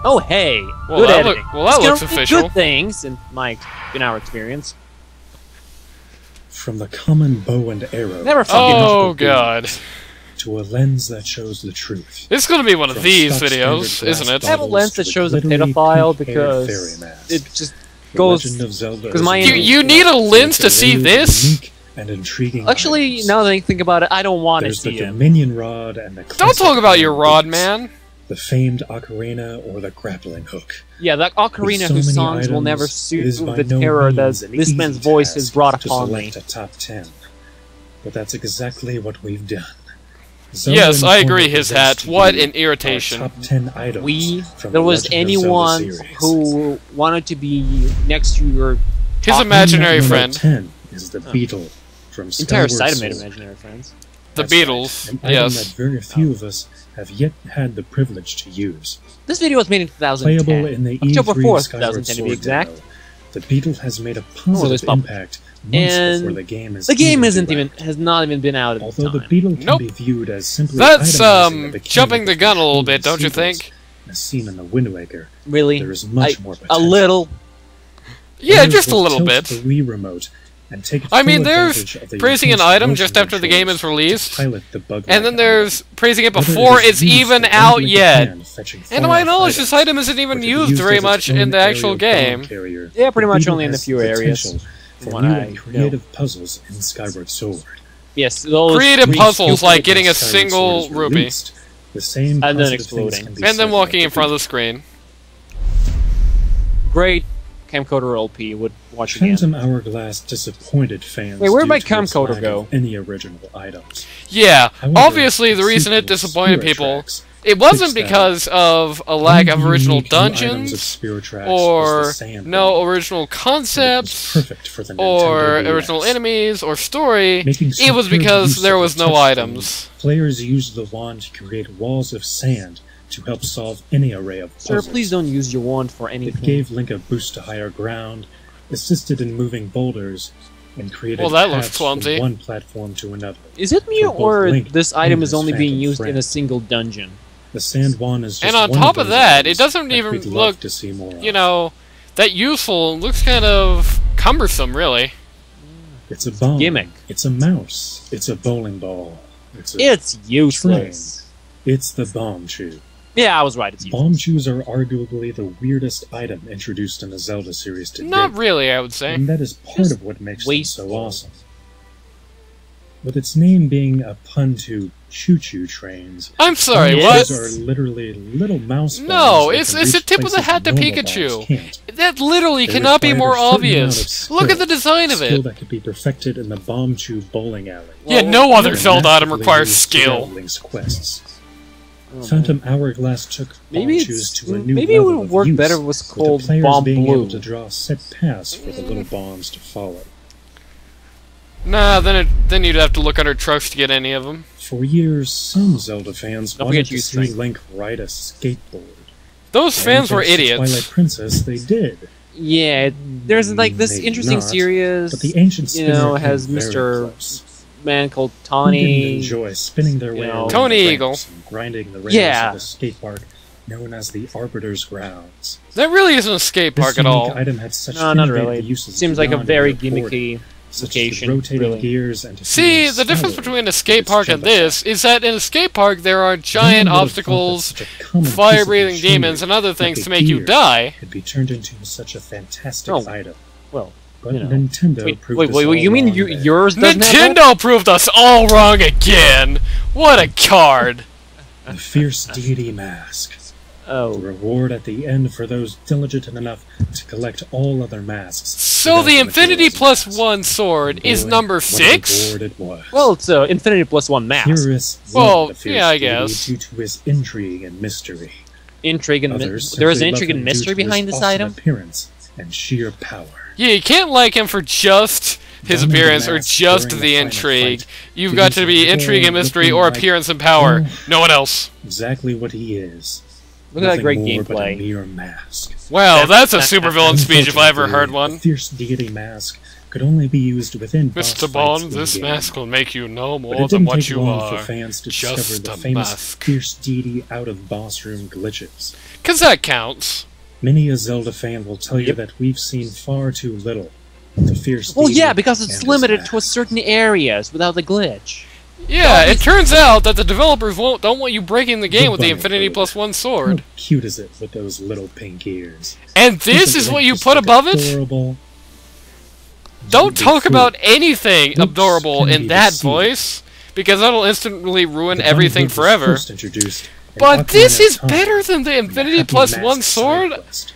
Oh, hey. Well, Good that editing. that looks official. Good things in our experience. From the common bow and arrow. Never fucking. Oh god. To a lens that shows the truth. It's gonna be one of From these stock videos, standard isn't it? I have a lens that shows a pedophile because it just goes. Because my You need a lens to see this? And intriguing actually, items. now that I think about it, I don't want to There's see the it. Dominion rod and the Don't talk about your rod, man. The famed ocarina or the grappling hook. Yeah, that ocarina With so whose many songs will items, never it soothe is by the no terror means that an this easy man's voice has task brought to upon me. select a top 10. But that's exactly what we've done. Yes, I agree, his hat. What an irritation. Top 10 items from There the was Legend of Zelda anyone series. who wanted to be next to your His top imaginary Number friend. 10 is the Beetle from entire Skyward side of made Sword. imaginary friends. The That's Beatles, right, an item yes. that very few of us have yet had the privilege to use. This video was made in 2010. Playable in the October E3 4th, Skyward 2010 to be Sword exact. demo, the Beetle has made a this positive pop- impact months And before the game is the game even has not even been out at the Although the time. Beetle can Nope. be viewed as simply That's, itemizing a mechanic jumping the of gun a little controlling bit, don't you sequence, think? As seen in the Wind Waker, Really? there is much more A potential. little. Yeah, Players just a will little tilt bit. the Wii remote and take I mean, full there's advantage of the praising an enhanced item motion just after the game controls is released, to pilot the bug-like and then there's praising it item. before Whether it it's is used even for out rendering yet. command, fetching And to my far-off knowledge, items, this item isn't or even to be used used very as much its in own the actual aerial game. bomb carrier, Yeah, pretty the much Beetle only in a has few the areas. potential for What new I and know. creative puzzles in Skyward Sword. Yes, those Creative three puzzles stupid- like getting a Skyward single Sword is rupee. released, the same And then positive things exploding. can be And then said walking about in front of the the screen. Great camcorder LP would watch again. Phantom Hourglass disappointed fans. Wait, where'd due my to its camcorder lack go? of any original items. Yeah, However, obviously the reason it sequels, disappointed Spirit people, Tracks, it wasn't fixed that. because of a lack of One original unique new items of dungeons, Spirit Tracks or was the sand no bomb, original and it was concepts, perfect for the or Nintendo DS. original enemies, or story. Making It was superb because use there of was the no touchscreen, items. Players used the wand to create walls of sand to help solve any array of puzzles. Sir, please don't use your wand for It anything. gave Link a boost to higher ground, assisted in moving boulders, and created Well, that looks paths clumsy. from one platform to another. Is it me for both or Link this and item is his only being phantom used in friend. a single dungeon? The sand wand is just And on one top of of those that, items it doesn't that even we'd love look, to see more you of. know, that useful. It looks kind of cumbersome, really. It's a bomb. Gimmick. It's a mouse. It's a bowling ball. It's a It's useless. It's the Bombchu. Yeah, I was right. It's useless. Bombchus are arguably the weirdest item introduced in the Zelda series to Not date, really, I would say. and that is part of what makes them wasteful. so awesome. With its name being a pun to choo-choo trains, I'm sorry, Yes. what? those are literally little mouse bombs No, that it's can a reach tip of the places hat to normal Pikachu. bombs can't. That literally They cannot be required more a certain amount obvious. of Look at skill, the design of skill it. that could be perfected in the Bombchu bowling alley. Yeah, Well, no other And Zelda item massively requires used skill. throughout Link's quests. Oh, Phantom Hourglass took Maybe Bombchus to a new maybe it level would of work use, better if it was with called the players Bomb being Blue. able to draw set paths for the little bombs to follow. Nah, then you'd have to look under trucks to get any of them. For years, some Zelda fans Don't wanted forget to use see string. Link ride a skateboard. Those And fans were thanks to idiots. Twilight Princess, they did. Yeah, there's like this Maybe interesting not, series. But the ancient you spinner know, came has very Mr. close. man called Who didn't Tawny. enjoy spinning their way you know, along Tony the Eagle. ramps and grinding the rails Yeah. of the skate park known as the Arbiter's Grounds. That really isn't a skate This park at unique all. item had such No, not innovative really. uses Seems like a beyond very mere boarding, gimmicky such as the location. rotating Really. gears and See, defeating the difference Skyward between a with skate its park and jump this attack. is that in a skate park there are No giant one would have obstacles, thought that such a common piece of fire-breathing machinery demons, and other like things a to make you gear die. could be turned into such a fantastic Oh, item. Well, But you know. Nintendo wait, proved wait, us wait, all you mean wrong there. yours doesn't have that? Nintendo proved us all wrong again! What a card! The Fierce Deity Mask. The Oh, reward at the end for those diligent enough to collect all other masks. So without the Infinity Majora's plus Mask. 1 sword is Boy, number what a 6? reward it was. well, it's Infinity plus 1 mask. Purists Well, loved the Fierce yeah, I Deity guess. due to his intrigue and mystery. Intrigue and Others there is simply an intrigue loved and him due mystery to his behind this awesome item. appearance and sheer power. Yeah, you can't like him for just his Donning the appearance or mask just during the the final intrigue. fight You've to got do to be some intrigue and bold mystery looking or like- appearance and power. Oh. No one else. Exactly what he is. Look at that Nothing great more but a gameplay. mere mask. Well, that's a supervillain speech if I ever heard Unfortunately, one. The Fierce Deity Mask could only be used within boss Mr. Bond, fights this in-game. mask will make you no But more it than didn't what take you long are. for fans to discover Just the a famous mask. Fierce Deity out-of-boss room glitches. 'Cause that counts. Many a Zelda fan will tell you that we've seen far too little of the Fierce Well, Deity yeah, because it's and his limited mask. to certain areas without the glitch. Yeah, it turns out that the developers don't want you breaking the game with the bunny Infinity hood. Plus One sword. How cute is it with those little pink ears? And this is Doesn't what Link you just put look above it? adorable? Don't talk Food. about anything Looks adorable can in be that deceiving. voice, because that'll instantly ruin The everything bunny hood was forever. first introduced in But this Ocarina of is Time better than the in Infinity Happy Plus Mask One side sword. quest.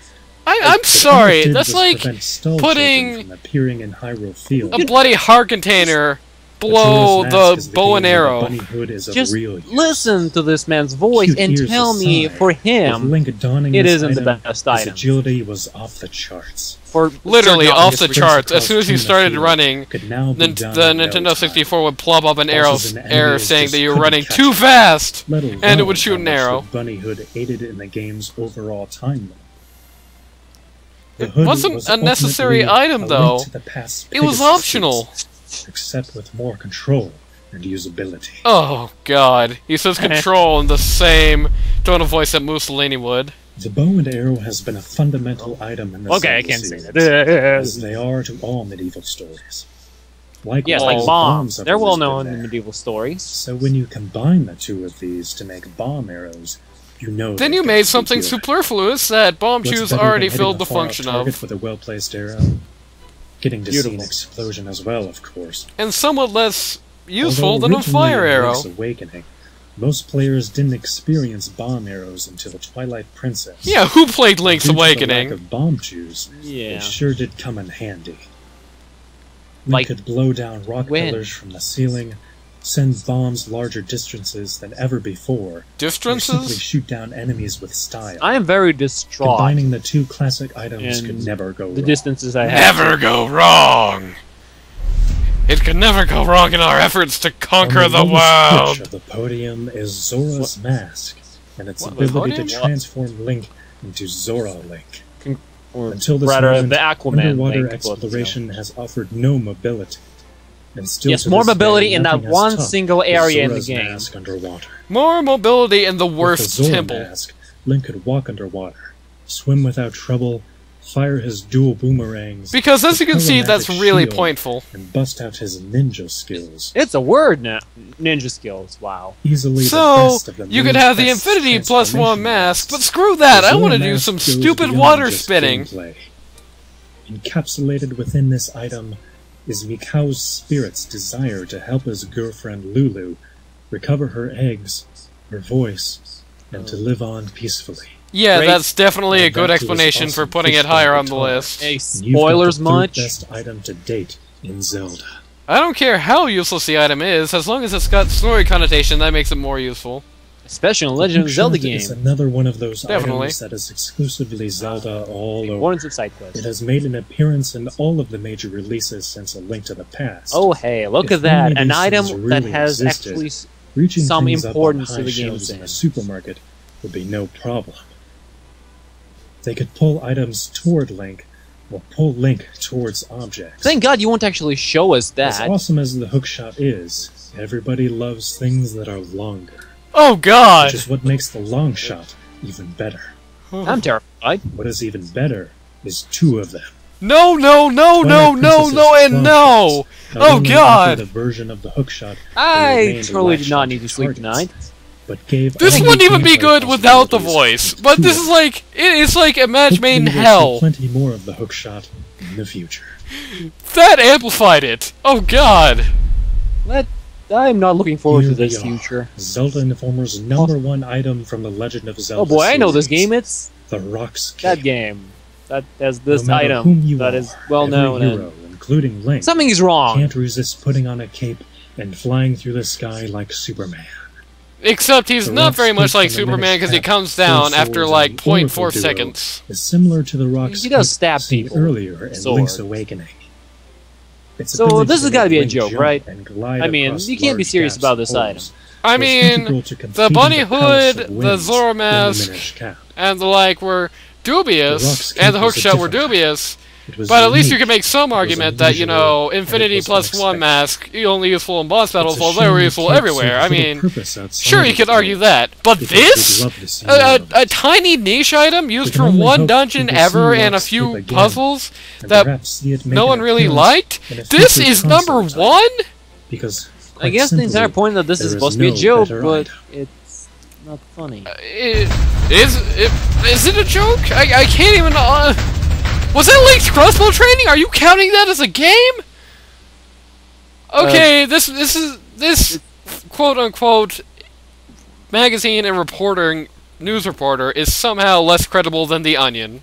I'm What the sorry, did that's was like prevent Skull putting Children from appearing in Hyrule Field. a bloody heart container Majora's below Mask the is bow game and where arrow. The bunny hood is of Just real use. listen to this man's voice Cute and ears tell me, aside, for With him, Link donning it this isn't the item, best his item. agility was off the charts. For Literally certain off obvious the reasons. charts. As soon as you Across started Kingdom running, Could now be the done in no Nintendo time. 64 would plop up an arrow Bosses and error enemies saying just that you were couldn't running catch too up. fast, Let and it alone would shoot how an much arrow. The bunny hood aided in the game's overall time limit. The It hood wasn't was a necessary ultimately item, a though. link to the past It was Pegasus optional. piece, except with more control and usability. Oh god. He says control in the same tone of voice that Mussolini would. The bow and arrow has been a fundamental item in the Okay, I Zelda can't say series, that. as they are to all medieval stories. Likewise, Yes, like Oh, bombs. have They're well always been known in there. medieval stories. So when you combine the two of these to make bomb arrows, you know. Then they've you got made to be something pure. superfluous that What's Bombchu's better already than hitting filled a the far-out function target of. with a well-placed arrow? Getting to see an Beautiful. explosion as well, of course. And somewhat less useful Although than a originally fire in arrow. Link's Awakening, most players didn't experience bomb arrows until the Twilight Princess. Yeah, who played Link's Due to the Awakening? lack of Bombchus, Yeah. they sure did come in handy. Link Like, could blow down rock when? pillars from the ceiling, send bombs larger distances than ever before, or simply Distances? shoot down enemies with style. I am very distraught Combining the two classic items in could never go the wrong. distances I have. Never go wrong! It could never go wrong in our efforts to conquer On the lowest world! pitch of the podium is Zora's Mask, and its What, the ability to podium? transform Link into Zora Link. Or Until this rather, moment, the Aquaman underwater Link, but, exploration has offered no mobility. And still Yes, to more this day, mobility in that nothing as one tough single as area in the Zora's game. Mask underwater. More mobility in the With worst the Zora temple. Mask, Link could walk underwater, swim without trouble, fire his dual boomerangs, Because as you can see, that's Chromatic really shield, pointful. and bust out his ninja skills. It's a word now. Ninja skills. Wow. Easily the So, best of the you could many have the best Infinity Plus One transformation mask, but masks. screw that, The I Zora want to do Mask some goes stupid beyond water just spinning. gameplay. Encapsulated within this item is Mikau's spirit's desire to help his girlfriend Lulu recover her eggs, her voice, and to live on peacefully. Yeah, Great. that's definitely a And good that to his explanation for awesome putting it fishbowl higher on the guitar. list. Hey, And you've got spoilers the third much? best item to date in Zelda. I don't care how useless the item is, as long as it's got story connotation, that makes it more useful. Especially in Legend of Zelda Hookshot is game. another one of those Definitely. items that is exclusively Zelda all over. Importance of side quests. It has made an appearance in all of the major releases since A Link to the Past. Oh hey, look If at that. only An these item things that really has existed, actually... Reaching some things importance up to on the high game shelves in scene. a supermarket would be no problem. They could pull items toward Link, or pull Link towards objects. Thank God you won't actually show us As that. awesome as the hookshot is, everybody loves things that are longer, Oh god! which is what makes the long shot even better. I'm terrified. What is even better is two of them. No, no, no, no, Twilight no, Princess's no, and claw no! shots not Oh only god! offer the version of the hookshot that I remained totally latched did not onto need to sleep targets, tonight. but gave This all wouldn't the even be gameplay good without the possibilities voice, but to this it. is like, it's like a match made in Hopefully we'll see hell. plenty more of the hookshot in the future. That amplified it! Oh god! I'm not looking forward Here to this we are, future. Zelda Informer's #1 item from the Legend of Zelda Oh boy, I know this series, game. It's the Rock's that Cape. game. That has this No matter whom item you that are, is well every known. hero, And including Link, something is wrong. can't resist putting on a cape and flying through the sky like Superman. Except he's The not Rock's very much cape like from the Superman Minish because he Cap, comes Four down after Swords, like and the 0.4 Oracle duo seconds. is similar to the Rock's He does cape stab seen people earlier with in sword. Link's Awakening. Its So ability this has to gotta be a Link joke, jump right? and glide I mean, across you can't be large serious gaps about and this holes item. I was mean, integral to the completing Bunny the Palace Hood, of the Winds Zora in the Mask, Minish Cap. and the like were The Rock's dubious, Cape and the was a Hookshot were different dubious, But at least you can make some argument that, you know, Infinity plus 1 mask, only useful in boss battles, while they were useful everywhere. I mean, sure, you could argue that. But this? A tiny niche item used for one dungeon ever and a few puzzles that no one really liked? This is number 1? Because I guess the entire point that this is supposed to be a joke, but it's not funny. Is it a joke? I can't even... was that linked crossbow training? Are you counting that as a game? Okay, this quote-unquote magazine and news reporter is somehow less credible than The Onion.